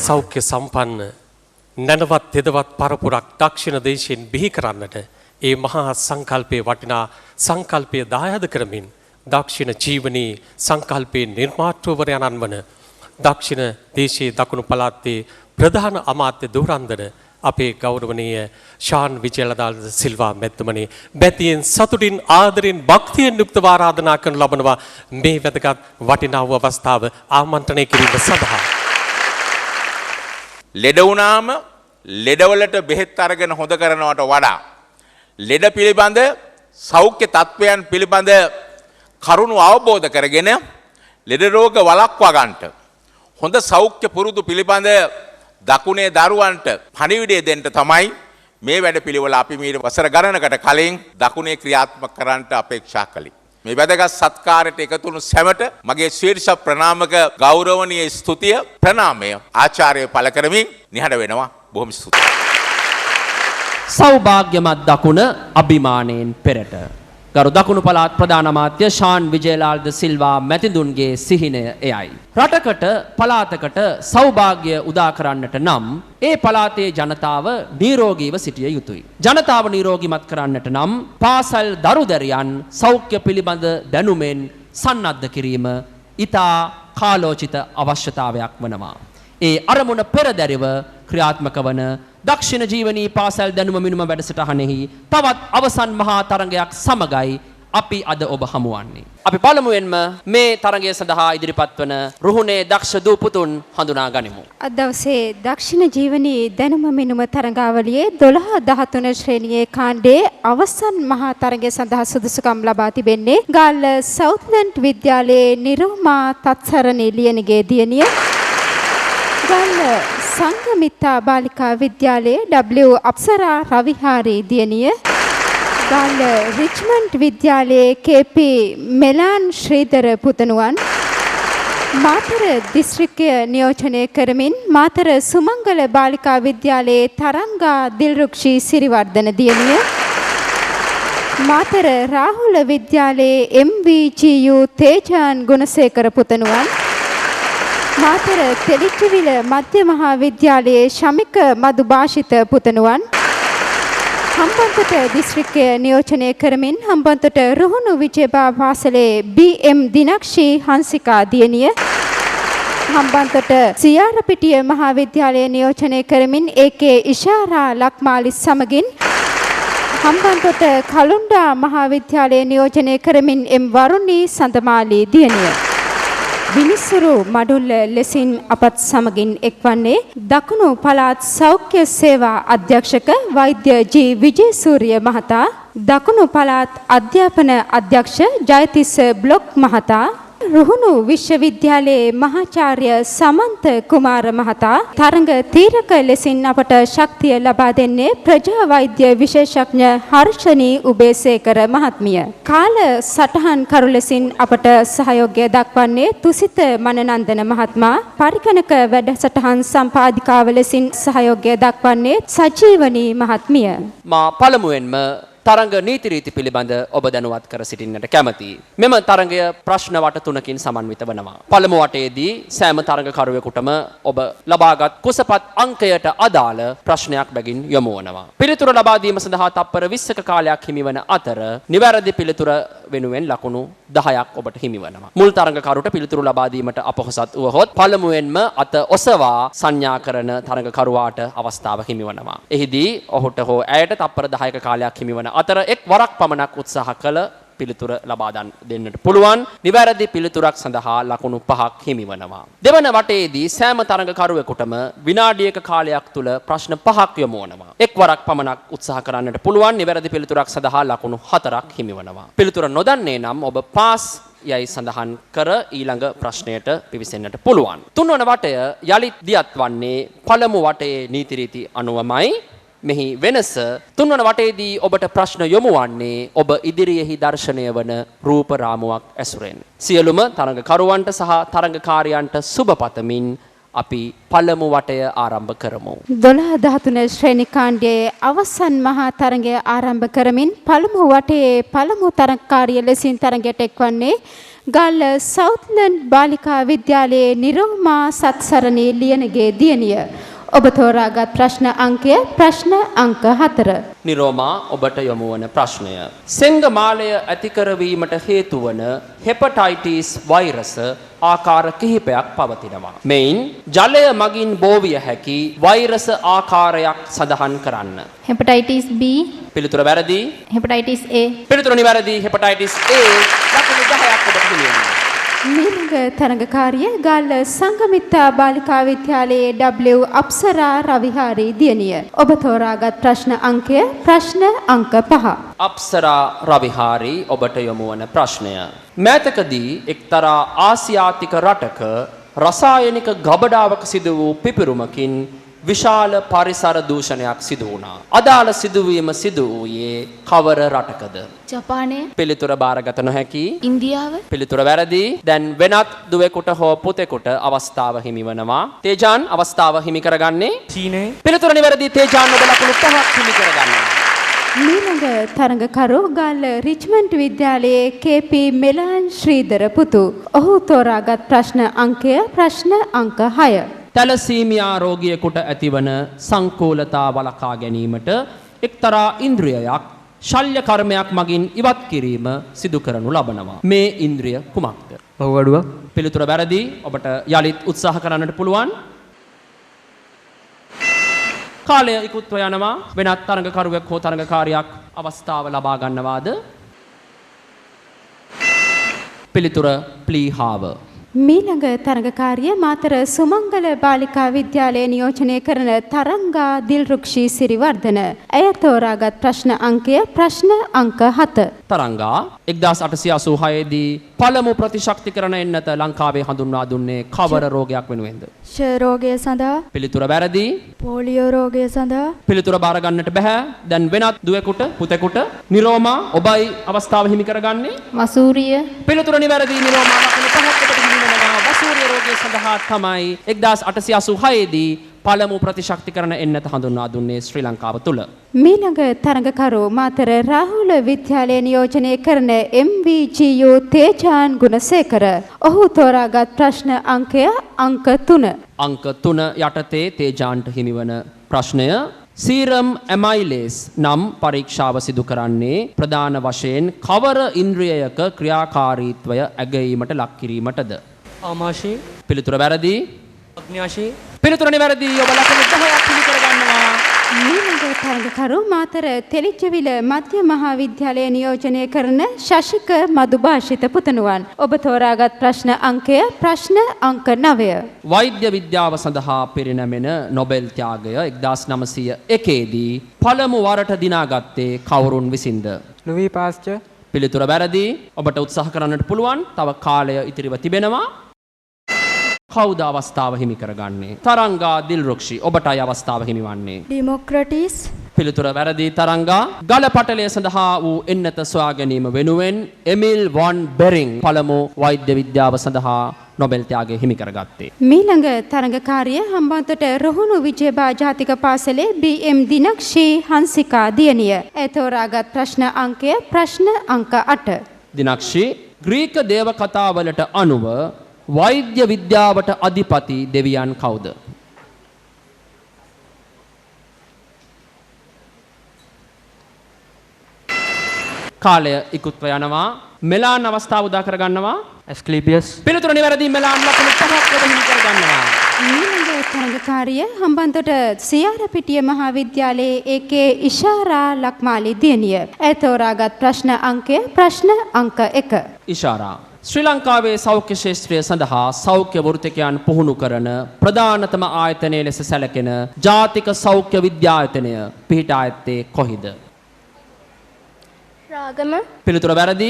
සෞඛ්‍ය සම්පන්න නැනවත් තෙදවත් පරපුරක් දක්ෂිණ දේශයෙන් බිහි කරන්නට ඒ මහා සංකල්පයේ වටිනා සංකල්පය දායාද කරමින් දක්ෂිණ ජීවනයේ සංකල්පයේ නිර්මාතෘවරයන්න් වන දක්ෂිණ දේශයේ දකුණු පළාතේ ප්‍රධාන අමාත්‍ය ධුරන්දර අපේ ගෞරවනීය ශාන් විජයලදාල සිල්වා මැතිතුමනි බැතියෙන් සතුටින් ආදරෙන් භක්තියෙන් යුක්තව ආරාධනා කරනු ලබනවා මේ වැදගත් වටිනා වූ අවස්ථාව ආමන්ත්‍රණය කිරීම සඳහා. ලෙඩ වුණාම ලෙඩවලට බෙහෙත් අරගෙන හොද කරනවට වඩා ලෙඩ පිළිබඳ සෞඛ්‍ය තත්ත්වයන් පිළිබඳ කරුණු අවබෝධ කරගෙන ලෙඩ රෝග වළක්වා ගන්නට හොඳ සෞඛ්‍ය පුරුදු පිළිබඳ දකුණේ දරුවන්ට පණිවිඩය දෙන්න තමයි මේ වැඩපිළිවෙල අපි මීට වසර ගණනකට කලින් දකුණේ ක්‍රියාත්මක කරන්නට අපේක්ෂා කළේ. මේ වැදගත් සත්කාරයට එකතු වුණු සැමට මගේ ශීර්ෂ ප්‍රණාමක ගෞරවනීය ස්තුතිය ප්‍රණාමය ආචාර්ය පළ කරමින් නිහඬ වෙනවා. බොහොම ස්තුතියි. සෞභාග්‍යමත් දකුණ අභිමානයෙන් පෙරට ගරු දකුණු පළාත් ප්‍රධාන අමාත්‍ය ශාන් විජයලාල් ද සිල්වා මැතිතුන්ගේ සිහිනය එයයි. රටකට පළාතකට සෞභාග්‍ය උදා කරන්නට නම් ඒ පළාතේ ජනතාව නිරෝගීව සිටිය යුතුයි. ජනතාව නිරෝගීමත් කරන්නට නම් පාසල් දරුදැරියන් සෞඛ්‍ය පිළිබඳ දැනුමෙන් සන්නද්ධ කිරීම ඉතා කාලෝචිත අවශ්‍යතාවයක් වනවා. ඒ අරමුණ පෙරදැරිව ක්‍රියාත්මක වන දක්ෂිණ ජීවනී පාසල් දැනුම මිනුම වැඩසටහනෙහි තවත් අවසන් මහා තරගයක් සමගයි අපි අද ඔබ හමුවන්නේ. අපි පළමුවෙන්ම මේ තරගය සඳහා ඉදිරිපත් වන රුහුණේ දක්ෂ දූ පුතුන් හඳුනා ගනිමු. අද දවසේ දක්ෂිණ ජීවනී දැනුම මිනුම තරගාවලියේ 12-13 ශ්‍රේණියේ කාණ්ඩයේ අවසන් මහා තරගය සඳහා සුදුසුකම් ලබා තිබෙන්නේ ගාල්ල සවුත්ලන්ඩ් විද්‍යාලයේ නිරෝමා තත්සරණී ලියනගේ දියණිය, ගාල්ල සංගමිත්තා බාලිකා විද්‍යාලයේ W අප්සරා රවිහාරී දියණිය, ගාල්ල රිච්මන්ඩ් විද්‍යාලයේ KP මෙලාන් ශ්‍රීධර පුතණුවන්, මාතර දිස්ත්‍රික්කය නියෝජනය කරමින් මාතර සුමංගල බාලිකා විද්‍යාලයේ තරංගා දිල්රුක්ෂී සිරිවර්ධන දියණිය, මාතර රාහුල විද්‍යාලයේ MVGU තේජාන් ගුණසේකර පුතණුවන්, මාතර තෙලිච්චවිල මධ්‍ය මහා විද්‍යාලයේ ශමික මදු භාෂිත පුතණුවන්, හම්බන්තොට දිස්ත්‍රික්කය නියෝජනය කරමින් හම්බන්තොට රුහුණු විජයබා පාසලේ BM දිනක්ෂී හංසිකා දියණිය, හම්බන්තොට සියාරපිටිය මහා විද්‍යාලය නියෝජනය කරමින් AK ඉෂාරා ලක්මාලි සමගින් හම්බන්තොට කළුණ්ඩා මහා විද්‍යාලය නියෝජනය කරමින් M වරුණී සඳමාලි දියණිය. විනිසුරු මඩුල්ල ලෙසින් අපත් සමගින් එක්වන්නේ දකුණු පළාත් සෞඛ්‍ය සේවා අධ්‍යක්ෂක වෛද්‍ය ජී විජේසූරිය මහතා, දකුණු පළාත් අධ්‍යාපන අධ්‍යක්ෂ ජයතිස්ස බ්ලොක් මහතා, රුහුණු විශ්වවිද්‍යාලයේ මහාචාර්ය සමන්ත කුමාර මහතා, තරඟ තීරක ලෙසින් අපට ශක්තිය ලබා දෙන්නේ ප්‍රජා වෛද්‍ය විශේෂඥ හර්ෂණී උබේසේකර මහත්මිය. කාල සටහන් කරු ලෙසින් අපට සහයෝගය දක්වන්නේ තුසිත මනනන්දන මහත්මයා, පරිගණක වැඩසටහන් සම්පාදිකාව ලෙසින් සහයෝගය දක්වන්නේ සජීවනී මහත්මිය. මා පළමුවෙන්ම තරඟ නීති රීති පිළිබඳ ඔබ දැනුවත් කර සිටින්නට කැමැතියි. මෙම තරඟය ප්‍රශ්න වට 3කින් සමන්විත වනවා. පළමු වටයේදී සෑම තරඟකරුවෙකුටම ඔබ ලබාගත් කුසපත් අංකයට අදාළ ප්‍රශ්නයක් බැගින් යොමු වනවා. පිළිතුර ලබා දීම සඳහා තප්පර 20ක කාලයක් හිමිවන අතර නිවැරදි පිළිතුර වෙනුවෙන් ලකුණු 10ක් ඔබට හිමි වෙනවා. මුල් තරඟකරුට පිළිතුරු ලබා දීමට අපොහසත් වුවහොත් පළමුවෙන්ම අත ඔසවා සංඥා කරන තරඟකරුවාට අවස්ථාව හිමි වෙනවා. එහිදී ඔහුට හෝ ඇයට තප්පර 10ක කාලයක් හිමි වන අතර එක් වරක් පමණක් උත්සාහ කළ පිළිතුර ලබා දෙන්නට පුළුවන්. නිවැරදි පිළිතුරක් සඳහා ලකුණු 5ක් හිමි වෙනවා. දෙවන වටයේදී සෑම තරඟකරුවෙකුටම විනාඩියක කාලයක් තුල ප්‍රශ්න 5ක් යොමු වෙනවා. එක් වරක් පමණක් උත්සාහ කරන්නට පුළුවන්. නිවැරදි පිළිතුරක් සඳහා ලකුණු 4ක් හිමි වෙනවා. පිළිතුර නොදන්නේ නම් ඔබ පාස් යයි සඳහන් කර ඊළඟ ප්‍රශ්නයට පිවිසෙන්නට පුළුවන්. තුන්වන වටය යලිත් දියත් වන්නේ පළමු වටයේ නීති රීති අනුවමයි. මෙහි වෙනස තුන්වන වටේදී ඔබට ප්‍රශ්න යොමු වන්නේ ඔබ ඉදිරියෙහි දර්ශනය වන රූප රාමුවක් ඇසුරෙන්. සියලුම තරඟකරුවන්ට සහ තරඟකාරයන්ට සුබ පතමින් අපි පළමු වටය ආරම්භ කරමු. 12-13 ශ්‍රේණි කාණ්ඩයේ අවසන් මහා තරඟය ආරම්භ කරමින් පළමු වටයේ පළමු තරඟකාරිය ලෙසින් තරඟයට එක්වන්නේ ගල්ල සවුත්ලන්ඩ් බාලිකා විද්‍යාලයේ නිරෝමා සත්සරණී ලියනගේ දියණිය. ඔබ තෝරාගත් ප්‍රශ්න අංකය ප්‍රශ්න අංක 4. නිරෝමා ඔබට යොමු වන ප්‍රශ්නය. සෙංගමාලය ඇති කරවීමට හේතු වන හෙපටයිටිස් වෛරස ආකාර කිහිපයක් පවතිනවා. මෙයින් ජලය මගින් බෝවිය හැකි වෛරස ආකාරයක් සඳහන් කරන්න. Hepatitis B, පිළිතුර වැරදි. hepatitis A, පිළිතුර නිවැරදි. හෙපටයිටිස් A ලකුණු 10ක් ඔබට හිමි වෙනවා. මීළඟ තරඟකාරිය ගල්ල සංගමිත්තා බාලිකා විද්‍යාලයේ W අප්සරා රවිහාරී දියණිය. ඔබ තෝරාගත් ප්‍රශ්න අංකය ප්‍රශ්න අංක 5. අප්සරා රවිහාරී ඔබට යොමු වන ප්‍රශ්නය. මෑතකදී එක්තරා ආසියාතික රටක රසායනික ගබඩාවක සිදු වූ පිපිරුමකින් විශාල පරිසර දූෂණයක් සිදු වුණා. අදාළ සිදුවීම සිදු වූයේ කවර රටකද? ජපානය, පිළිතුර බාරගත නොහැකි. ඉන්දියාව, පිළිතුර වැරදි. දැන් වෙනත් දුවෙකුට හෝ පුතෙකුට අවස්ථාව හිමි වෙනවා. තේජාන් අවස්ථාව හිමි කරගන්නේ චීනය, පිළිතුර නිවැරදි. තේජාන් ඔබ ලකුණු 5ක් හිමි කරගන්නවා. මීළඟ තරඟකරු ගල්ල රිච්මන්ඩ් විද්‍යාලයේ KP මෙලාන් ශ්‍රීධර පුතු. ඔහු තෝරාගත් ප්‍රශ්න අංකය ප්‍රශ්න අංක 6. තැලසීමියා රෝගියෙකුට ඇතිවන සංකෝලතා වළකා ගැනීමට එක්තරා ඉන්ද්‍රියයක් ශල්‍ය කර්මයක් මගින් ඉවත් කිරීම සිදු කරනු ලබනවා. මේ ඉන්ද්‍රිය කුමක්ද? පව්වඩුවක්, පිළිතුර වැරදි. ඔබට යලිත් උත්සාහ කරන්නට පුළුවන්. කාලය ඉක්ුත්ව යනවා. වෙනත් තරඟකරුවෙක් හෝ තරඟකාරියක් අවස්ථාව ලබා ගන්නවාද? පිළිතුර ප්ලීහාව. මීළඟ තරඟකාරිය මාතර සුමංගල බාලිකා විද්‍යාලයේ නියෝජනය කරන තරංගා දිල්රුක්ෂී සිරිවර්ධන. ඇය තෝරාගත් ප්‍රශ්න අංකය ප්‍රශ්න අංක 7. තරංගා 1886 දී පළමු ප්‍රතිශක්තිකරණ එන්නත ලංකාවේ හඳුන්වා දුන්නේ කවර රෝගයක් වෙනුවෙන්ද? ක්ෂය රෝගය සඳහා, පිළිතුර වැරදි. පෝලියෝ රෝගය සඳහා, පිළිතුර බාර ගන්නට බෑ. දැන් වෙනත් දුවෙකුට පුතෙකුට නිරෝමා ඔබයි අවස්ථාව හිමි කරගන්නේ. වසූරිය, පිළිතුර නිවැරදි. නිරෝමා ලකුණු 5ක් ඔබට හිමි වෙනවා. වසූරිය රෝගය සඳහා තමයි 1886 දී පළමු ප්‍රතිශක්තිකරණ එන්නත හඳුන්වා දුන්නේ ශ්‍රී ලංකාව තුල. මීළඟ තරඟකරු මාතර රාහුල විද්‍යාලයේ නියෝජනය කරන MVGU තේජාන් ගුණසේකර. ඔහු තෝරාගත් ප්‍රශ්න අංකය අංක 3. අංක 3 යටතේ තේජාන්ට හිමිවන ප්‍රශ්නය. සීරම් ඇමයිලේස් නම් පරීක්ෂාව සිදු කරන්නේ ප්‍රධාන වශයෙන් කවර ඉන්ද්‍රියයක ක්‍රියාකාරීත්වය ඇගයීමට ලක් කිරීමටද? ආමාශය, පිළිතුර වැරදි. අග්න්‍යාශය, පිළිතුර නිවැරදි. ඔබ ලකුණු 10ක් හිමි කරගන්නවා. මීළඟ තරඟකරු මාතර තෙලිච්චවිල මධ්‍ය මහා විද්‍යාලයේ නියෝජනය කරන ශශික මදුභාෂිත පුතණුවන්. ඔබ තෝරාගත් ප්‍රශ්න අංකය ප්‍රශ්න අංක 9. වෛද්‍ය විද්‍යාව සඳහා පිරිනැමෙන නොබෙල් ත්‍යාගය 1901 දී පළමු වරට දිනාගත්තේ කවුරුන් විසින්ද? ලුවී පාස්චර්, පිළිතුර වැරදි. ඔබට උත්සාහ කරන්නට පුළුවන්. තව කාලය ඉතිරිව තිබෙනවා. කවුද අවස්ථාව හිමි කරගන්නේ? තරංගා දිල්රුක්ෂි ඔබටයි අවස්ථාව හිමිවන්නේ. ඩිමොක්‍රටිස්, පිළිතුර වැරදි. තරංගා ගල පටලය සඳහා වූ එන්නත සොයා ගැනීම වෙනුවෙන් එමිල් වොන් බෙරිං පළමු වෛද්‍ය විද්‍යාව සඳහා නොබෙල් ත්‍යාගය හිමි කරගත්තේ. මීළඟ තරඟකාරිය හම්බන්තොට රුහුණු විජයබා ජාතික පාසලේ BM දිනක්ෂී හංසිකා දියණිය. ඒ තෝරාගත් ප්‍රශ්න අංකය ප්‍රශ්න අංක 8. දිනක්ෂි ග්‍රීක දේව කතාවලට අනුව වෛද්‍ය විද්‍යාවට අධිපති දෙවියන් කවුද? කාලය ඉක්ුත්ව යනවා. මෙලාන් අවස්ථාව උදා කරගන්නවා. ඇස්ක්ලීපියස්, පිළිතුර නිවැරදි. මෙලාන් ලකුණු 5ක් ඔබ හිමි කරගන්නවා. මීළඟ තරඟකාරිය හම්බන්තොට සියාරපිටිය මහා විද්‍යාලයේ ඒකේ ඉෂාරා ලක්මාලි දියණිය. ඒ තෝරාගත් ප්‍රශ්න අංකය ප්‍රශ්න අංක 1. ඉෂාරා ශ්‍රී ලංකාවේ සෞඛ්‍ය ශාස්ත්‍රය සඳහා සෞඛ්‍ය වෘත්තිකයන් පුහුණු කරන ප්‍රධානතම ආයතනය ලෙස සැලකෙන ජාතික සෞඛ්‍ය විද්‍යායතනය පිහිටා ඇත්තේ කොහිද? රාගම, පිළිතුර වැරදි.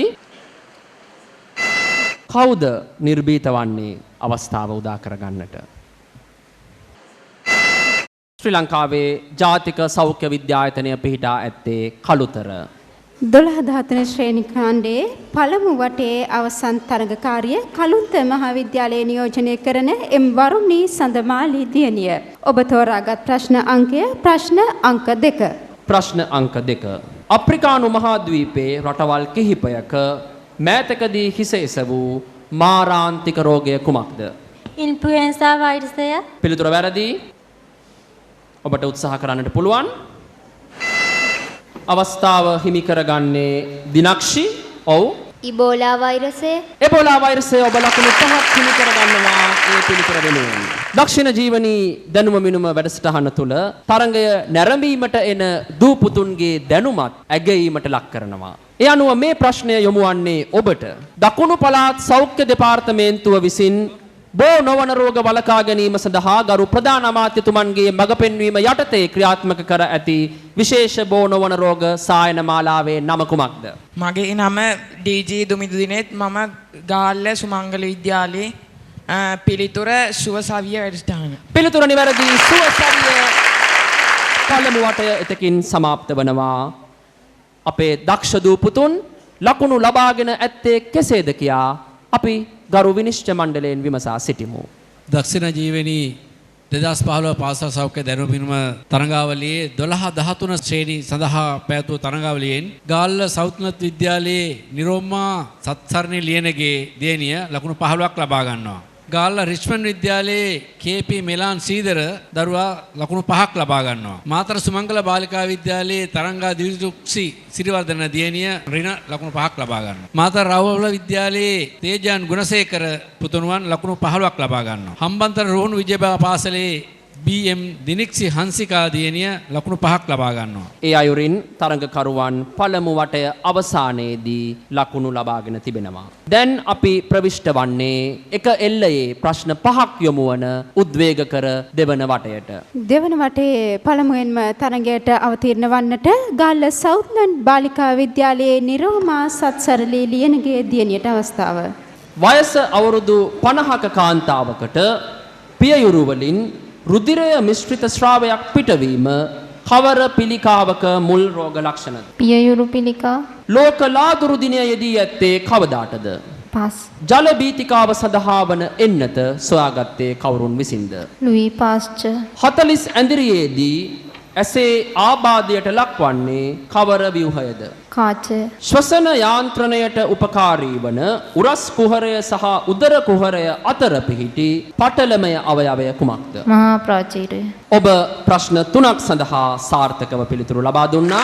කවුද නිර්භීත වන්නේ අවස්ථාව උදා කරගන්නට? ශ්‍රී ලංකාවේ ජාතික සෞඛ්‍ය විද්‍යායතනය පිහිටා ඇත්තේ කළුතර. 12 ශ්‍රේණි කාණ්ඩයේ පළමු වටේ අවසන් තරඟකාරිය කලුන්ත මහාවිද්‍යාලයේ නියෝජනය කරන එම් වරුණී සඳමාලි දියණිය. ඔබ තෝරාගත් ප්‍රශ්න අංකය ප්‍රශ්න අංක 2. ප්‍රශ්න අංක 2. අප්‍රිකානු මහාද්වීපයේ රටවල් කිහිපයක මෑතකදී හිස එසවූ මාරාන්තික රෝගය කුමක්ද? ඉන්ෆ්ලුවෙන්සා වෛරසය. පිළිතුර වැරදි. ඔබට උත්සාහ කරන්නට පුළුවන්. අවස්ථාව හිමි කරගන්නේ දිනක්ෂි. ඔව්. ඉබෝලා වෛරසය. එබෝලා වෛරසය ඔබ ලකුණු 5ක් හිමි කරගන්නවා ඒ පිළිතුර වෙනුවෙන්. දක්ෂිණ ජීවනී දැනුම මිනුම වැඩසටහන තුල තරඟය නැරඹීමට එන දූ පුතුන්ගේ දැනුමත් ඇගයීමට ලක් කරනවා. ඒ අනුව මේ ප්‍රශ්නය යොමු වන්නේ ඔබට. දකුණු පළාත් සෞඛ්‍ය දෙපාර්තමේන්තුව විසින් බෝ නොවන රෝග වළකා ගැනීම සඳහා ගරු ප්‍රධාන අමාත්‍යතුමන්ගේ මඟ පෙන්වීම යටතේ ක්‍රියාත්මක කර ඇති විශේෂ බෝ නොවන රෝග සායන මාලාවේ නම කුමක්ද? මගේ නම ඩීජී දුමිදු දිනෙත්. මම ගාල්ල සුමංගල විද්‍යාලයේ පිළිතුර සුවසවිය වැඩසටහන. පිළිතුර නිවැරදි. සුවසවිය පළමු වටය එතකින් සමාප්ත වනවා. අපේ දක්ෂ දූ පුතුන් ලකුණු ලබාගෙන ඇත්තේ කෙසේද කියා අපි ගරු විනිශ්චය මණ්ඩලයෙන් විමසා සිටිමු. දක්ෂිණ ජීවනී 2015 පාසල් සෞඛ්‍ය දැනුම පිනුම තරඟාවලියේ 12-13 ශ්‍රේණි සඳහා පැවැත්වූ තරඟාවලියෙන් ගාල්ල සෞත්නත් විද්‍යාලයේ නිරෝම්මා සත්සරණී ලියනගේ දියණිය ලකුණු 15ක් ලබා ගන්නවා. ගාල්ල රිච්මන්ඩ් විද්‍යාලයේ කේ.පී. මෙලාන් සීදර දරුවා ලකුණු 5ක් ලබා ගන්නවා. මාතර සුමංගල බාලිකා විද්‍යාලයේ තරංගා දිවිසුක්සි සිරිවර්ධන දියණිය රින ලකුණු 5ක් ලබා ගන්නවා. මාතර රවුල විද්‍යාලයේ තේජාන් ගුණසේකර පුතුණුවන් ලකුණු 15ක් ලබා ගන්නවා. හම්බන්තොට රුහුණු විජයබා පාසලේ BM දිනික්සි හංසිකා දියණිය ලකුණු 5ක් ලබා ගන්නවා. ඒ අයුරින් තරඟකරුවන් පළමු වටය අවසානයේදී ලකුණු ලබාගෙන තිබෙනවා. දැන් අපි ප්‍රවිෂ්ඨ වන්නේ එක එල්ලයේ ප්‍රශ්න 5ක් යොමු වන උද්වේගකර දෙවන වටයට. දෙවන වටේ පළමුවෙන්ම තරඟයට අවතීර්ණ වන්නට ගාල්ල සවුත්ලන්ඩ් බාලිකා විද්‍යාලයේ නිරෝමා සත්සරලී ලියනගේ දියණියට අවස්ථාව. වයස අවුරුදු 50ක කාන්තාවකට පියයුරු වලින් රුධිරය මිශ්‍රිත ශ්‍රාවයක් පිටවීම කවර පිළිකාවක මුල් රෝග ලක්ෂණද? පියයුරු පිළිකා. ලෝක ලාදුරු දිනය යෙදී ඇත්තේ කවදාටද? පාස්. ජල බීතිකාව සඳහා වන එන්නත සොයාගත්තේ කවුරුන් විසින්ද? ලුයි පාස්චර්. 40 ඇඳිරියේදී ඇසේ ආබාධයට ලක්වන්නේ කවර ව්‍යුහයද? කාචය. ශ්වසන යාන්ත්‍රණයට උපකාරී වන උරස් කුහරය සහ උදර කුහරය අතර පිහිටි පටලමය අවයවය කුමක්ද? මහා ප්‍රාචීරය. ඔබ ප්‍රශ්න 3ක් සඳහා සාර්ථකව පිළිතුරු ලබා දුන්නා.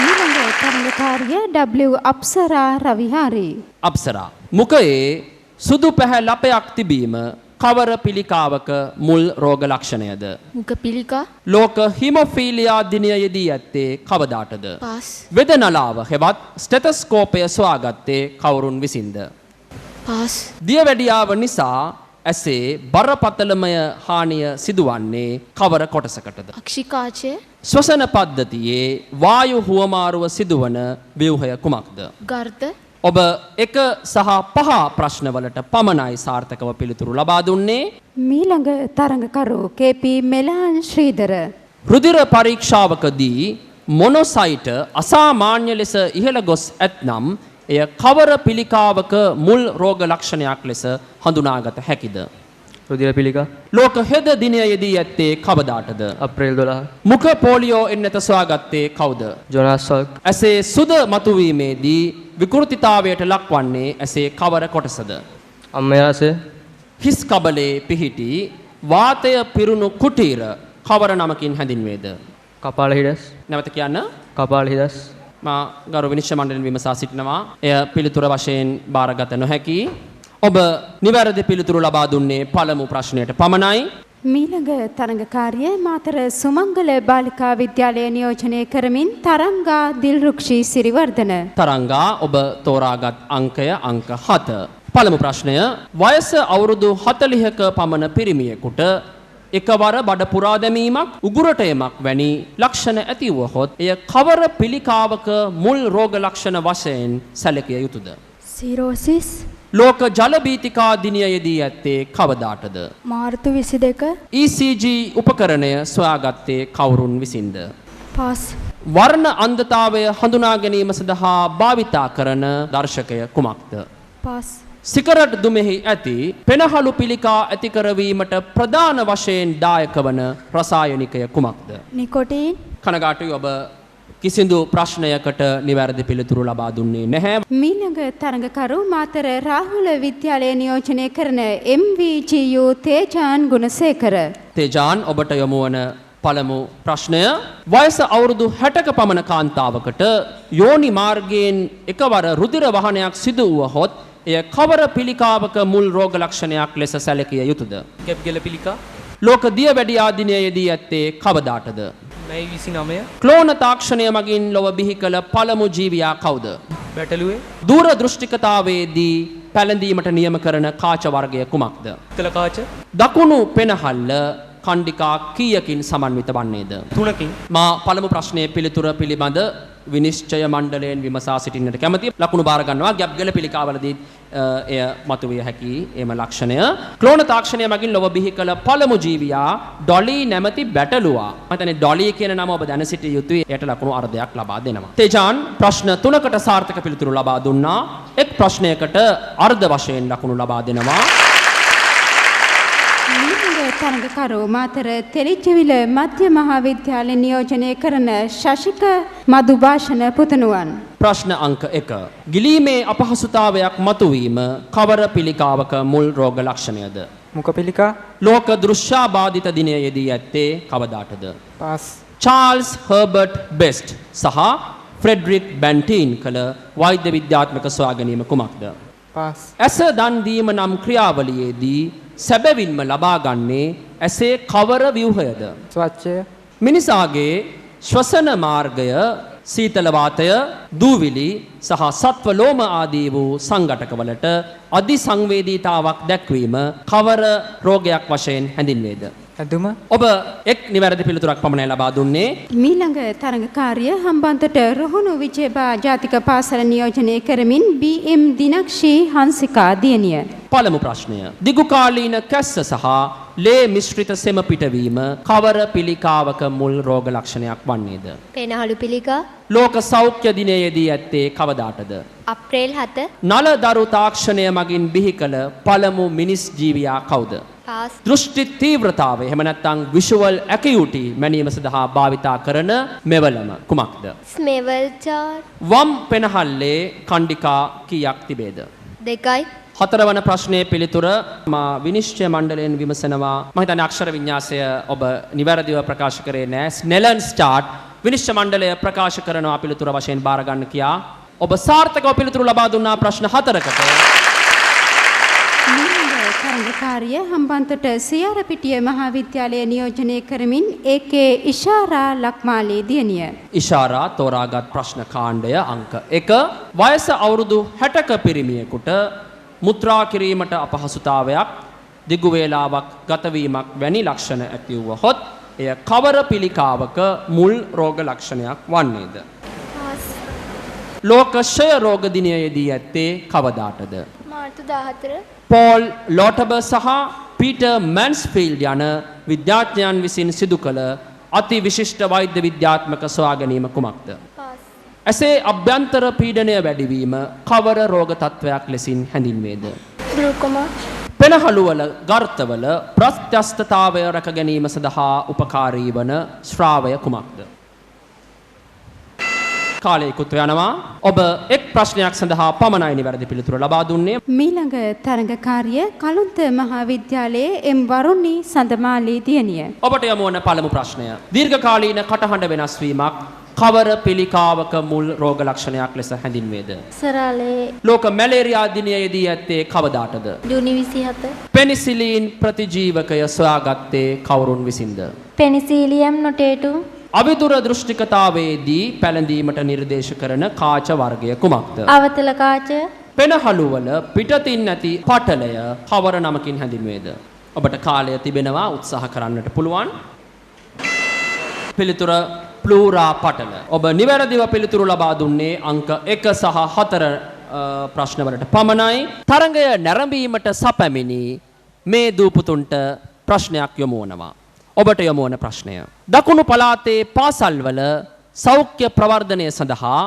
ඊළඟ තරඟකාරිය W අප්සරා රවිහාරි. අප්සරා මුඛයේ සුදු පැහැ ලපයක් තිබීම කවර පිළිකාවක මුල් රෝග ලක්ෂණයද? මුඛ පිළිකා. ලෝක හිමොෆීලියා දිනය යෙදී ඇත්තේ කවදාටද? පාස්. වෙදනලාව හෙවත් ස්ටෙතස්කෝපය සොයාගත්තේ කවුරුන් විසින්ද? පාස්. දියවැඩියාව නිසා ඇසේ බරපතලමය හානිය සිදුවන්නේ කවර කොටසකටද? අක්ෂිකාචය. ශ්වසන පද්ධතියේ වායු හුවමාරුව සිදුවන ව්‍යුහය කුමක්ද? ගර්ධ. ඔබ 1 සහ 5 ප්‍රශ්නවලට පමණයි සාර්ථකව පිළිතුරු ලබා දුන්නේ. මීළඟ තරඟකරු කේ.පී. මෙලාන් ශ්‍රීධර. රුධිර පරීක්ෂාවකදී මොනොසයිට අසාමාන්‍ය ලෙස ඉහළ ගොස් ඇතනම් එය කවර පිළිකාවක මුල් රෝග ලක්ෂණයක් ලෙස හඳුනාගත හැකිද? රුධිර පිළිකා. ලෝක හෙද දිනය යෙදී ඇත්තේ කවදාටද? අප්‍රේල් 12. මුඛ පෝලියෝ එන්නත සොයාගත්තේ කවුද? ජොනාස් සල්ක්. ඇසේ සුද මතුවීමේදී විකෘතිතාවයට ලක්වන්නේ ඇසේ කවර කොටසද? අම්මයාසය. හිස් කබලේ පිහිටි වාතය පිරුණු කුටීර කවර නමකින් හැඳින්වේද? කපාල හිඩස්. නැවත කියන්න. කපාල හිඩස්. මා ගරු විනිශ්චය මණ්ඩලයෙන් විමසා සිටිනවා. එය පිළිතුර වශයෙන් බාරගත නොහැකි. ඔබ නිවැරදි පිළිතුරු ලබා දුන්නේ පළමු ප්‍රශ්නයට පමණයි. මීළඟ තරඟකාරිය මාතර සුමංගල බාලිකා විද්‍යාලය නියෝජනය කරමින් තරංගා දිල්රුක්ෂී සිරිවර්ධන. තරංගා ඔබ තෝරාගත් අංකය අංක 7. පළමු ප්‍රශ්නය වයස අවුරුදු 40ක පමණ පිරිමියෙකුට එකවර බඩ පුරා දැමීමක් උගුරට යමක් වැනි ලක්ෂණ ඇති වුවහොත් එය කවර පිළිකාවක මුල් රෝග ලක්ෂණ වශයෙන් සැලකිය යුතුද? සිරෝසිස්. ලෝක ජල බීතිකා දිනය යෙදී ඇත්තේ කවදාටද? මාර්තු 22. ECG උපකරණය සොයාගත්තේ කවුරුන් විසින්ද? පාස්. වර්ණ අන්ධතාවය හඳුනා ගැනීම සඳහා භාවිතා කරන දර්ශකය කුමක්ද? පාස්. සිගරට් දුමෙහි ඇති පෙනහළු පිළිකා ඇති කරවීමට ප්‍රධාන වශයෙන් දායක වන රසායනිකය කුමක්ද? නිකොටින්. කනගාටුයි ඔබ කිසිදු ප්‍රශ්නයකට නිවැරදි පිළිතුරු ලබා දුන්නේ නැහැ. මීළඟ තරඟකරු මාතර රාහුල විද්‍යාලය නියෝජනය කරන MVGU තේජාන් ගුණසේකර. තේජාන් ඔබට යොමු වන පළමු ප්‍රශ්නය වයස අවුරුදු 60ක පමණ කාන්තාවකට යෝනි මාර්ගයෙන් එකවර රුධිර වහනයක් සිදු වුවහොත් එය කවර පිළිකාවක මුල් රෝග ලක්ෂණයක් ලෙස සැලකිය යුතුද? කැප්ගෙල පිළිකා ලෝක දියවැඩි ආධිනයේදී ඇත්තේ කවදාටද? මැයි 29 ක්ලෝන තාක්ෂණය මගින් ලොව බිහි කළ පළමු ජීවියා කවුද? බැටළුවේ දූර දෘෂ්ටිකතාවේදී පැළඳීමට නියම කරන කාච වර්ගය කුමක්ද? තල කාච දකුණු පෙනහල්ල කණ්ඩිකා කීයකින් සමන්විත වන්නේද? 3කින්. මා පළමු ප්‍රශ්නයේ පිළිතුර පිළිබඳ විනිශ්චය මණ්ඩලයෙන් විමසා සිටින්නට කැමැතියි. ලකුණු බාර ගන්නවා. ගැප්ගල පිළිකාවලදී එය මතුවිය හැකි එම ලක්ෂණය. ක්ලෝන තාක්ෂණය මගින් ලොව බිහි කළ පළමු ජීවියා ඩොලි නැමැති බැටළුවා. මම හිතන්නේ ඩොලි කියන නම ඔබ දැන සිටිය යුතුයි. එයට ලකුණු අර්ධයක් ලබා දෙනවා. තේජාන් ප්‍රශ්න 3කට සාර්ථක පිළිතුරු ලබා දුන්නා. එක් ප්‍රශ්නයකට අර්ධ වශයෙන් ලකුණු ලබා දෙනවා. තරඟකරු මාතර තෙලිච්චවිල මධ්‍ය මහාවිද්‍යාලය නියෝජනය කරන ශශික මදුභාෂණ පුතණුවන්. ප්‍රශ්න අංක 1. ගිලීමේ අපහසුතාවයක් මතුවීම කවර පිළිකාවක මුල් රෝග ලක්ෂණයද? මුඛ පිළිකා ලෝක දෘශ්‍යාබාධිත දිනයේදී ඇත්තේ කවදාටද? පාස්. චාල්ස් හර්බර්ට් බෙස්ට් සහ ෆ්‍රෙඩරික් බැන්ටීන් කළ වෛද්‍ය විද්‍යාත්මක සොයාගැනීම කුමක්ද? පාස්. ඇස දන් දීම නම් ක්‍රියාවලියේදී සැබවින්ම ලබා ගන්නේ ඇසේ කවර ව්‍යුහයද? ස්වච්ඡය. මිනිසාගේ ශ්වසන මාර්ගය සීතල වාතය, දූවිලි සහ සත්ව ලෝම ආදී වූ සංඝටකවලට අධි සංවේදීතාවක් දැක්වීම කවර රෝගයක් වශයෙන් හැඳින්වේද? ඇදුම. ඔබ එක් නිවැරදි පිළිතුරක් පමණයි ලබා දුන්නේ. මීළඟ තරඟකාරිය හම්බන්තොට රුහුණු විජේබා ජාතික පාසල නියෝජනය කරමින් BM දිනක්ෂී හංසිකා දියණිය. පළමු ප්‍රශ්නය. දිගුකාලීන කැස්ස සහ ලේ මිශ්‍රිත සෙම පිටවීම කවර පිළිකාවක මුල් රෝග ලක්ෂණයක් වන්නේද? පෙනහළු පිළිකා ලෝක සෞඛ්‍ය දිනයේදී ඇත්තේ කවදාටද? අප්‍රේල් 7 නල දරු තාක්ෂණය මගින් බිහි කළ පළමු මිනිස් ජීවියා කවුද? පාස්. දෘෂ්ටි තීව්‍රතාවය එහෙම නැත්නම් visual acuity මැනීම සඳහා භාවිතා කරන මෙවලම කුමක්ද? ස්මෙවල් චාර් වම් පෙනහල්ලේ කණ්ඩිකා කීයක් තිබේද? 2යි. හතරවන ප්‍රශ්නයේ පිළිතුර මා විනිශ්චය මණ්ඩලයෙන් විමසනවා. මම හිතන්නේ අක්ෂර වින්‍යාසය ඔබ නිවැරදිව ප්‍රකාශ කරේ නැහැ. ස්නෙලන්ස් චාර්ට් විනිශ්චය මණ්ඩලය ප්‍රකාශ කරනවා පිළිතුර වශයෙන් බාර ගන්න කියා. ඔබ සාර්ථකව පිළිතුරු ලබා දුන්නා ප්‍රශ්න 4කට. තරඟකාරිය හම්බන්තොට සියාරපිටිය මහාවිද්‍යාලය නියෝජනය කරමින් ඒකේ ඉෂාරා ලක්මාලී දියණිය. ඉෂාරා තෝරාගත් ප්‍රශ්න කාණ්ඩය අංක 1. වයස අවුරුදු 60ක පිරිමියෙකුට මුත්‍රා කිරීමට අපහසුතාවයක්, දිගු වේලාවක් ගතවීමක් වැනි ලක්ෂණ ඇති වුවහොත් එය කවර පිළිකාවක මුල් රෝග ලක්ෂණයක් වන්නේද? පාස්. ලෝක ක්ෂය රෝග දිනයේදී ඇත්තේ කවදාටද? මාර්තු 14 පෝල් ලෝටබර් සහ පීටර් මැන්ස්ෆීල්ඩ් යන විද්‍යාඥයන් විසින් සිදු කළ අති විශිෂ්ට වෛද්‍ය විද්‍යාත්මක සොයාගැනීම කුමක්ද? පාස්. ඇසේ අභ්‍යන්තර පීඩනය වැඩිවීම කවර රෝග තත්ත්වයක් ලෙසින් හැඳින්වේද? ග්ලූකෝමා පෙනහළුවල ගර්තවල ප්‍රත්‍යස්තතාවය රැක ගැනීම සඳහා උපකාරී වන ශ්‍රාවය කුමක්ද? කාලය ඉක්ුත් යනවා. ඔබ එක් ප්‍රශ්නයක් සඳහා පමණයි නිවැරදි පිළිතුර ලබා දුන්නේ. මීළඟ තරඟකාරිය කලුන්ත මහාවිද්‍යාලයේ එම් වරුණි සඳමාලී දියණිය. ඔබට යොමු වන පළමු ප්‍රශ්නය. දීර්ඝකාලීන කටහඬ වෙනස් වීමක් කවර පිළිකාවක මුල් රෝග ලක්ෂණයක් ලෙස හැඳින්වේද? සරාලේ ලෝක මැලේරියා දිනයේදී ඇත්තේ කවදාටද? ජූනි 27 පෙනිසිලින් ප්‍රතිජීවකය සොයාගත්තේ කවුරුන් විසින්ද? පෙනිසිලියම් නොටේටුම් අවිදුර දෘෂ්ටිකතාවේදී පැළඳීමට නිර්දේශ කරන කාච වර්ගය කුමක්ද? අවතල කාච පෙනහළුවල පිටතින් නැති පටලය කවර නමකින් හැඳින්වේද? ඔබට කාලය තිබෙනවා උත්සාහ කරන්නට පුළුවන්. පිළිතුර ප්ලූරා පටල. ඔබ නිවැරදිව පිළිතුරු ලබා දුන්නේ අංක 1 සහ 4 ප්‍රශ්නවලට පමණයි. තරඟය නැරඹීමට සැපැමිණි මේ දූපුතුන්ට ප්‍රශ්නයක් යොමු වනවා. ඔබට යොමු වන ප්‍රශ්නය. දකුණු පළාතේ පාසල්වල සෞඛ්‍ය ප්‍රවර්ධනය සඳහා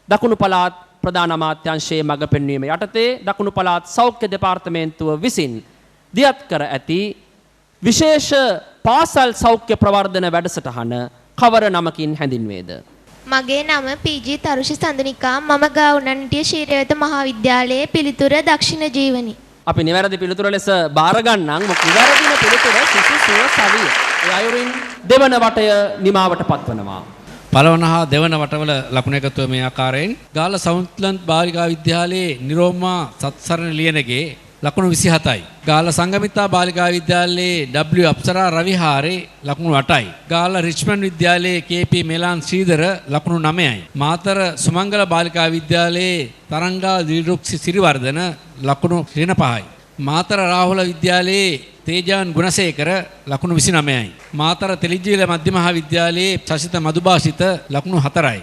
දකුණු පළාත් ප්‍රධාන අමාත්‍යාංශයේ මඟ පෙන්වීම යටතේ දකුණු පළාත් සෞඛ්‍ය දෙපාර්තමේන්තුව විසින් දියත් කර ඇති විශේෂ පාසල් සෞඛ්‍ය ප්‍රවර්ධන වැඩසටහන කවර නමකින් හැඳින්වේද? මගේ නම පීජී තරුෂි සඳනිකා. මම ගාඋණන්ටිය ශීරවත මහාවිද්‍යාලයේ පිළිතුර දක්ෂිණ ජීවනි. අපි නිවැරදි පිළිතුර ලෙස බාර ගන්නම්. මොකද නිවැරදිම පිළිතුර සිසු සුව සවිය. ඒ අයුරින් දෙවන වටය නිමාවට පත්වනවා. පළවන හා දෙවන වටවල ලකුණු එකතුව මේ ආකාරයෙන් ගාල්ල සවුන්ත්ලන්ඩ් බාලිකා විද්‍යාලයේ නිරෝමා සත්සරණ ලියනගේ ලකුණු 27යි. ගාල්ල සංගමිත්තා බාලිකා විද්‍යාලයේ W අප්සරා රවිහාරේ ලකුණු 8යි. ගාල්ල රිච්මන්ඩ් විද්‍යාලයේ KP මෙලාන් ශ්‍රීධර ලකුණු 9යි. මාතර සුමංගල බාලිකා විද්‍යාලයේ තරංගා දිල්රුක්සි සිරිවර්ධන ලකුණු 25යි. මාතර රාහුල විද්‍යාලයේ තේජාන් ගුණසේකර ලකුණු 29යි. මාතර තෙලිජ්ජිල මධ්‍ය මහා විද්‍යාලයේ ශශිත මදුභාෂිත ලකුණු 4යි.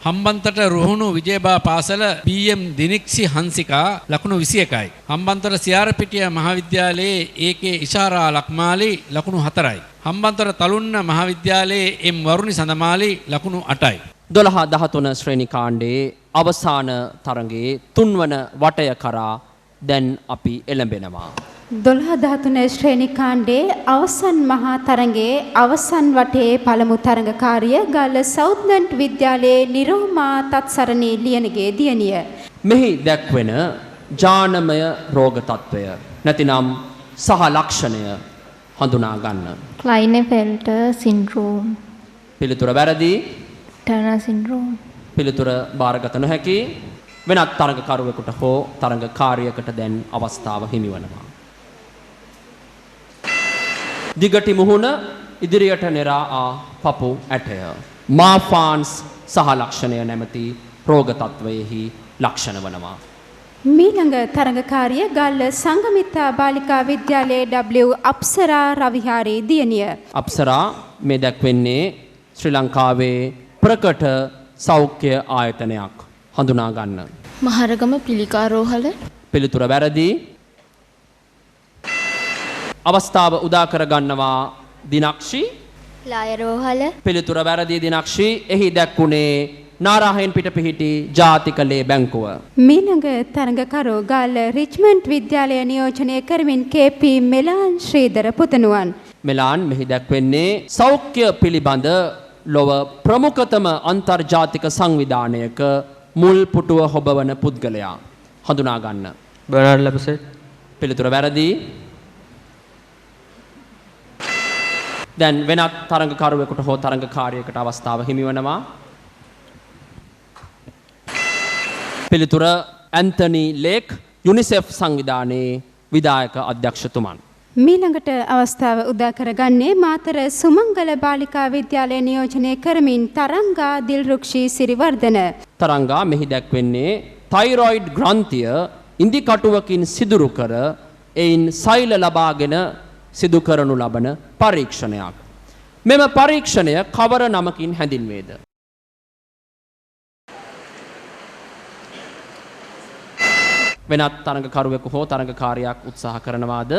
හම්බන්තොට රුහුණු විජයබා පාසල PM දිනික්සි හංසිකා ලකුණු 21යි. හම්බන්තොට සියාරපිටිය මහාවිද්‍යාලයේ AK ඉෂාරා ලක්මාලි ලකුණු 4යි. හම්බන්තොට තලුන්න මහාවිද්‍යාලයේ M වරුණි සඳමාලි ලකුණු 8යි. 12-13 ශ්‍රේණි කාණ්ඩයේ අවසාන තරඟයේ තුන්වන වටය කරා දැන් අපි එළඹෙනවා. 12-13 ශ්‍රේණි කාණ්ඩයේ අවසන් මහා තරඟයේ අවසන් වටේ පළමු තරඟකාරිය ගාල්ල සවුත්ලන්ඩ් විද්‍යාලයේ නිරෝමා තත්සරණී ලියනගේ දියණිය. මෙහි දැක්වෙන ජානමය රෝග තත්වය නැතිනම් සහ ලක්ෂණය හඳුනා ගන්න. ක්ලයිනෙෆෙල්ටර් සින්ඩ්‍රෝම්. පිළිතුර වැරදි. Turner syndrome. පිළිතුර බාරගත නොහැකි. වෙනත් තරඟකරුවෙකුට හෝ තරඟකාරියකට දැන් අවස්ථාව හිමි වනවා. දිගටි මුහුණ ඉදිරියට නෙරා පපු ඇටය. මාෆාන්ස් සහ ලක්ෂණය නැමැති රෝග තත්වයෙහි ලක්ෂණ වනවා. මීළඟ තරඟකාරිය ගාල්ල සංගමිත්තා බාලිකා විද්‍යාලයේ W අප්සරා රවිහාරී දියණිය. අප්සරා මේ දැක්වෙන්නේ ශ්‍රී ලංකාවේ ප්‍රකට සෞඛ්‍ය ආයතනයක්. හඳුනා ගන්න. මහරගම පිළිකා රෝහල. පිළිතුර වැරදි. අවස්ථාව උදා කර ගන්නවා දිනක්ෂි. ලාය රෝහල. පිළිතුර වැරදි දිනක්ෂි. එහි දැක්ුණේ නාරාහෙන් පිට පිහිටි ජාතික ලේ බැංකුව. මීළඟ තරඟකරු ගාල්ල රිච්මන්ඩ් විද්‍යාලය නියෝජනය කරමින් KP මෙලාන් ශ්‍රීධර පුතණුවන්. මෙලාන් මෙහි දැක්වෙන්නේ සෞඛ්‍ය පිළිබඳ ලොව ප්‍රමුඛතම අන්තර්ජාතික සංවිධානයක මුල් පුටුව හොබවන පුද්ගලයා. හඳුනා ගන්න. බර්නාඩ් ලැබසෙට්. පිළිතුර වැරදි. දැන් වෙනත් තරඟකරුවෙකුට හෝ තරඟකාරියකට අවස්ථාව හිමි වෙනවා. පිළිතුර ඇන්තනි ලේක් යුනිසෙෆ් සංවිධානයේ විධායක අධ්‍යක්ෂතුමන්. මීළඟට අවස්ථාව උදා කරගන්නේ මාතර සුමංගල බාලිකා විද්‍යාලය නියෝජනය කරමින් තරංගා දිල්රුක්ෂි සිරිවර්ධන. තරංගා මෙහි දැක්වෙන්නේ තයිරොයිඩ් ග්‍රන්ථිය ඉන්දි කටුවකින් සිදුරු කර එයින් සෛල ලබාගෙන සිදු කරනු ලබන පරීක්ෂණයක්. මෙම පරීක්ෂණය කවර නමකින් හැඳින්වේද? වෙනත් තරඟකරුවෙකු හෝ තරඟකාරියක් උත්සාහ කරනවාද?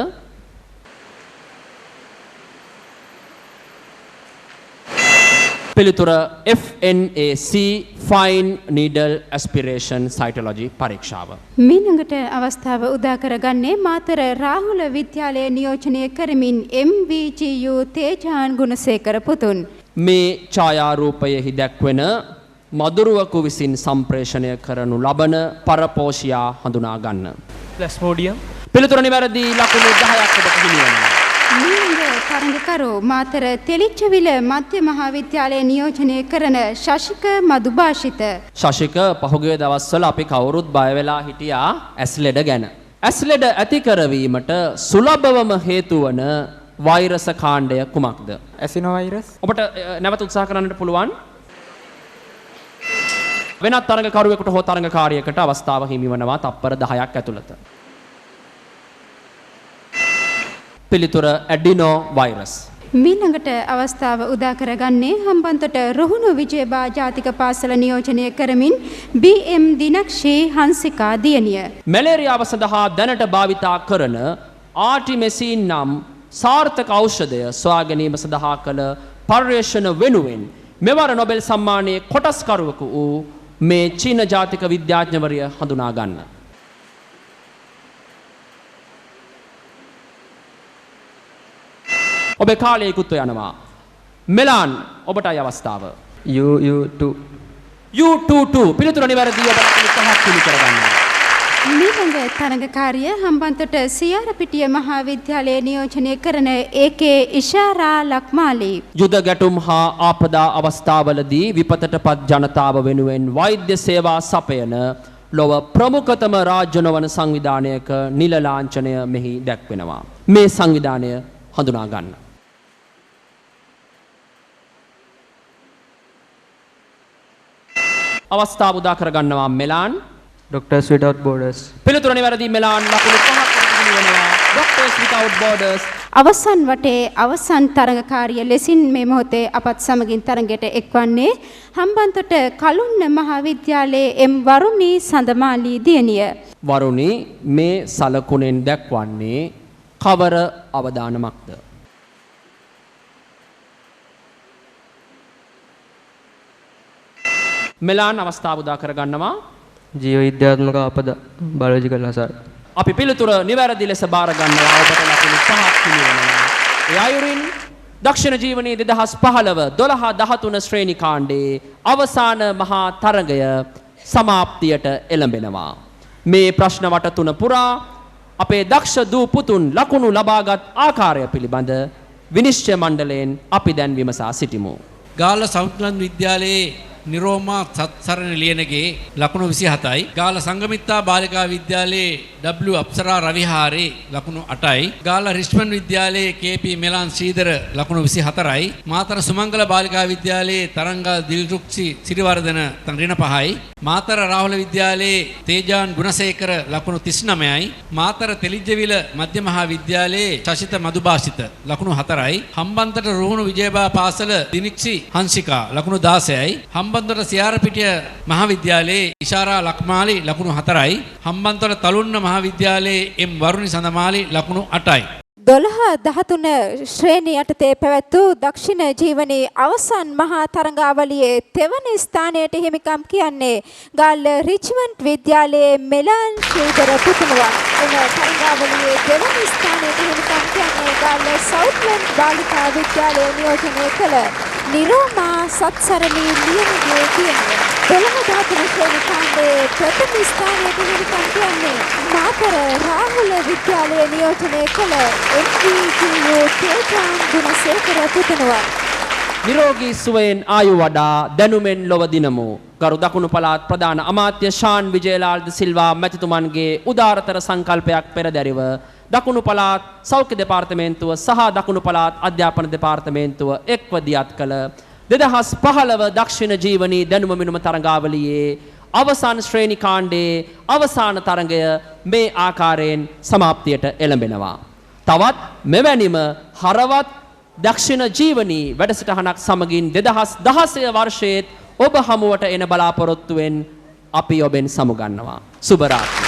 පිළිතුර FNAC Fine Needle Aspiration Cytology පරීක්ෂාව. මීළඟට අවස්ථාව උදා කරගන්නේ මාතර රාහුල විද්‍යාලය නියෝජනය කරමින් MVGU තේජාන් ගුණසේකර පුතුන්. මේ ඡායාරූපයෙහි දැක්වෙන මදුරුවකු විසින් සම්ප්‍රේෂණය කරනු ලබන පරපෝෂියා හඳුනා ගන්න. ප්ලාස්මෝඩියම්. පිළිතුර නිවැරදි. ලකුණු 10ක් ඔබට හිමි වෙනවා. මීළඟ තරඟකරු මාතර තෙලිච්චවිල මධ්‍ය මහා විද්‍යාලය නියෝජනය කරන ශශික මදුභාෂිත. ශශික පහුගිය දවස්වල අපි කවුරුත් බය වෙලා හිටියා ඇස් ලෙඩ ගැන. ඇස් ලෙඩ ඇති කරවීමට සුලභවම හේතු වන වෛරස කාණ්ඩය කුමක්ද? ඇසිනෝවෛරස්. ඔබට නැවත උත්සාහ කරන්නට පුළුවන්. වෙනත් තරඟකරුවෙකුට හෝ තරඟකාරියකට අවස්ථාව හිමි වනවා තප්පර 10ක් ඇතුළත. පිළිතුර ඇඩිනෝ වෛරස්. මීළඟට අවස්ථාව උදා කරගන්නේ හම්බන්තොට රුහුණු විජයබා ජාතික පාසල නියෝජනය කරමින් BM දිනක්ෂි හංසිකා දියණිය. මැලේරියාව සඳහා දැනට භාවිතා කරන ආර්ටිමෙසින් නම් සාර්ථක ඖෂධය සොයා ගැනීම සඳහා කළ පර්යේෂණ වෙනුවෙන් මෙවර නොබෙල් සම්මානයේ කොටස්කරුවෙකු වූ මේ චීන ජාතික විද්‍යාඥවරිය හඳුනා ගන්න. ඔබේ කාලය ඉක්ුත්ව යනවා. මෙලාන් ඔබටයි අවස්ථාව. UU2 U22 පිළිතුර නිවැරදි ඔබ ලකුණු 5ක් පිළි කරගන්නවා. මීළඟ තරඟකාරිය හම්බන්තොට සියාරපිටිය මහා විද්‍යාලයේ නියෝජනය කරන ඒකේ ඉෂාරා ලක්මාලි. යුද ගැටුම් හා ආපදා අවස්ථාවලදී විපතටපත් ජනතාව වෙනුවෙන් වෛද්‍ය සේවා සපයන ලොව ප්‍රමුඛතම රාජ්‍ය නොවන සංවිධානයක නිල ලාංඡනය මෙහි දැක්වෙනවා. මේ සංවිධානය හඳුනා ගන්න. අවස්ථාව උදා කරගන්නවා මෙලාන්. Doctors Without Borders. පිළිතුර නිවැරදි මෙලාන් ලකුණු 5ක් වෙනවා. Doctors Without Borders. අවසන් වටේ අවසන් තරඟකාරිය ලෙසින් මේ මොහොතේ අපත් සමගින් තරඟයට එක්වන්නේ හම්බන්තොට කලුන්න මහා විද්‍යාලයේ එම් වරුණි සඳමාලි දියණිය. වරුණි මේ සලකුණෙන් දැක්වන්නේ කවර අවදානමක්ද? මෙලාන් අවස්ථාව උදා කරගන්නවා. ජීව විද්‍යාත්මක ආපදා biological hazard. අපි පිළිතුර නිවැරදි ලෙස බාර ගන්නවා. ඔබට ලකුණු 5ක් හිමිවෙනවා. ඒ අයුරින් දක්ෂිණ ජීවනයේ 2015 12 13 ශ්‍රේණි කාණ්ඩයේ අවසාන මහා තරගය සමාප්තියට එළඹෙනවා. මේ ප්‍රශ්න වට තුන පුරා අපේ දක්ෂ දූ පුතුන් ලකුණු ලබාගත් ආකාරය පිළිබඳ විනිශ්චය මණ්ඩලයෙන් අපි දැන් විමසා සිටිමු. ගාල්ල සෞත්ලන්ත විද්‍යාලයේ නිරෝමා සත්සරණ ලියනගේ ලකුණු 27යි. ගාල්ල සංගමිත්තා බාලිකා විද්‍යාලයේ W අප්සරා රවිහාරේ ලකුණු 8යි. ගාල්ල රිච්මන්ඩ් විද්‍යාලයේ KP මෙලාන් ශ්‍රීධර ලකුණු 24යි. මාතර සුමංගල බාලිකා විද්‍යාලයේ තරංගා දිල්රුක්ෂි සිරිවර්ධන ඍණ 5යි. මාතර රාහුල විද්‍යාලයේ තේජාන් ගුණසේකර ලකුණු 39යි. මාතර තෙලිජ්ජවිල මධ්‍ය මහා විද්‍යාලයේ ශශිත මදුභාෂිත ලකුණු 4යි. හම්බන්තොට රුහුණු විජයබා පාසල දිනික්ෂි හංසිකා ලකුණු 16යි. හම්බන්තොට සියාරපිටිය මහාවිද්‍යාලයේ ඉෂාරා ලක්මාලි ලකුණු 4යි. හම්බන්තොට තලුන්න මහාවිද්‍යාලයේ එම් වරුණි සඳමාලි ලකුණු 8යි. 12-13 ශ්‍රේණිය යටතේ පැවැත් වූ දක්ෂිණ ජීවනයේ අවසන් මහා තරඟාවලියේ තෙවන ස්ථානයට හිමිකම් කියන්නේ ගාල්ල රිච්මන්ඩ් විද්‍යාලයේ මෙලාන් ශ්‍රීධර පුතුණුවන්. එම තරඟාවලියේ දෙවන ස්ථානයට හිමිකම් කියන්නේ ගාල්ල සවුත්ලන්ඩ් බාලිකා විද්‍යාලයේ නියෝජනය කළ නිරෝමා සත්සරණී ලියනගේ දියණිය. 12-13 ශ්‍රේණි කාණ්ඩයේ ප්‍රථම ස්ථානයට හිමිකම් කියන්නේ මාතර රාහුල විද්‍යාලයේ නියෝජනය කළ MVGU තේජාන් ගුණසේකර පුතුණුවන්. නිරෝගී සුවයෙන් ආයු වඩා දැනුමෙන් ලොව දිනමු. ගරු දකුණු පළාත් ප්‍රධාන අමාත්‍ය ශාන් විජේලාල් ද සිල්වා මැතිතුමන්ගේ උදාරතර සංකල්පයක් පෙරදැරිව දකුණු පළාත් සෞඛ්‍ය දෙපාර්තමේන්තුව සහ දකුණු පළාත් අධ්‍යාපන දෙපාර්තමේන්තුව එක්ව දියත් කළ 2015 දක්ෂිණ ජීවනී දැනුම මිනුම තරඟාවලියේ අවසාන ශ්‍රේණි කාණ්ඩයේ අවසාන තරඟය මේ ආකාරයෙන් සමාප්තියට එළඹෙනවා. තවත් මෙවැනිම හරවත් දක්ෂිණ ජීවනී වැඩසටහනක් සමගින් 2016 වර්ෂයේත් ඔබ හමුවට එන බලාපොරොත්තුවෙන් අපි ඔබෙන් සමුගන්නවා. සුබ රාත්‍රී.